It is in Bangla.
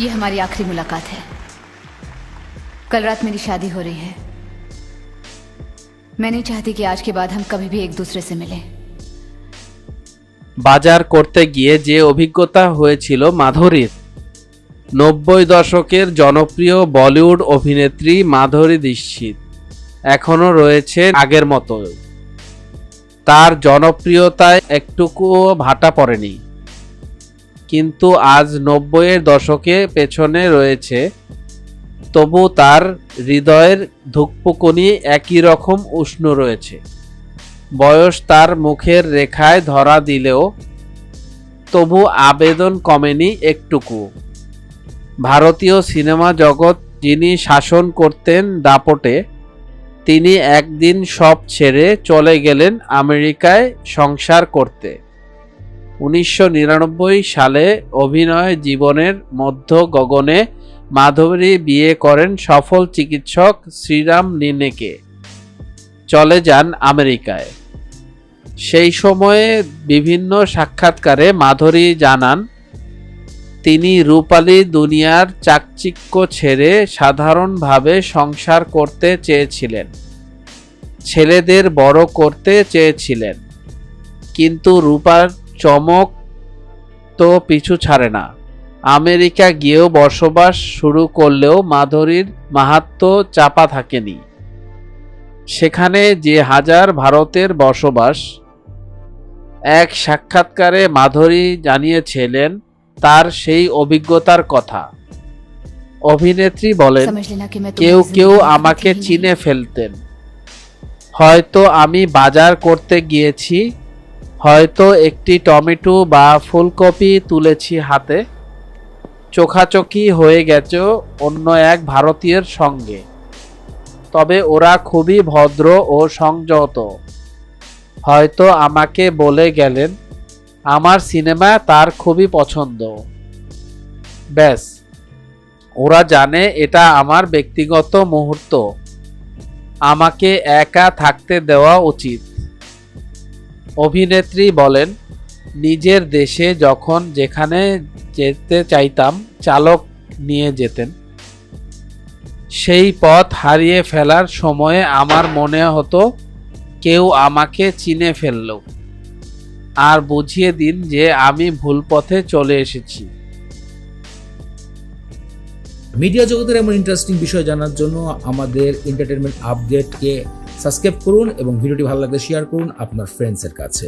ये हमारी आखिरी मुलाकात है। कल रात मेरी शादी हो रही है। मैं नहीं चाहती कि आज के बाद हम कभी भी एक दूसरे से मिलें। বাজার করতে গিয়ে যে অভিজ্ঞতা হয়েছিল মাধুরীর। 90 দশকের জনপ্রিয় বলিউড অভিনেত্রী মাধুরী দীক্ষিত এখনো রয়েছে আগের মতো। তার জনপ্রিয়তায় একটুকুও ভাটা পড়েনি। কিন্তু আজ 90-এর দশকে পেছনে রয়েছে, তবু তার হৃদয়ের ধুকপুকুনি একই রকম উষ্ণ রয়েছে। বয়স তার মুখের রেখায় ধরা দিলেও তবু আবেদন কমেনি একটুকু। ভারতীয় সিনেমা জগৎ যিনি শাসন করতেন দাপটে, তিনি একদিন সব ছেড়ে চলে গেলেন আমেরিকায় সংসার করতে। 1999 সালে অভিনয় জীবনের মধ্য গগনে মাধুরী বিয়ে করেন সফল চিকিৎসক শ্রীরাম নিনেকে। চলে যান আমেরিকায়। সেই সময়ে বিভিন্ন সাক্ষাৎকারে মাধুরী জানান, তিনি রূপালী দুনিয়ার চাকচিক্য ছেড়ে সাধারণভাবে সংসার করতে চেয়েছিলেন, ছেলেদের বড় করতে চেয়েছিলেন। কিন্তু রূপার চমক তো পিছু ছাড়ে না। আমেরিকা গিয়েও বসবাস শুরু করলেও মাধুরীর মাহাত্ম্য চাপা থাকেনি। সেখানে যে হাজার ভারতের বসবাস। এক সাক্ষাৎকারে মাধুরী জানিয়েছিলেন তার সেই অভিজ্ঞতার কথা। অভিনেত্রী বলেন, কেউ কেউ আমাকে চিনে ফেলতেন। হয়তো আমি বাজার করতে গিয়েছি, হয়তো একটি টমেটো বা ফুলকপি তুলেছি হাতে, চোখাচোখি হয়ে গেছে অন্য এক ভারতীয়ের সঙ্গে। তবে ওরা খুবই ভদ্র ও সংযত। হয়তো আমাকে বলে গেলেন আমার সিনেমা তার খুবই পছন্দ। ব্যাস, ওরা জানে এটা আমার ব্যক্তিগত মুহূর্ত, আমাকে একা থাকতে দেওয়া উচিত। অভিনেত্রী বলেন, নিজের দেশে যখন যেখানে যেতে চাইতাম চালক নিয়ে যেতেন। সেই পথ হারিয়ে ফেলার সময়ে আমার মনে হতো কেউ আমাকে চিনে ফেলল, আর বুঝিয়ে দিন যে আমি ভুল পথে চলে এসেছি। মিডিয়া জগতের এমন ইন্টারেস্টিং বিষয় জানার জন্য আমাদের এন্টারটেনমেন্ট আপডেটকে সাবস্ক্রাইব করুন এবং ভিডিওটি ভালো লাগলে শেয়ার করুন আপনার ফ্রেন্ডসের কাছে।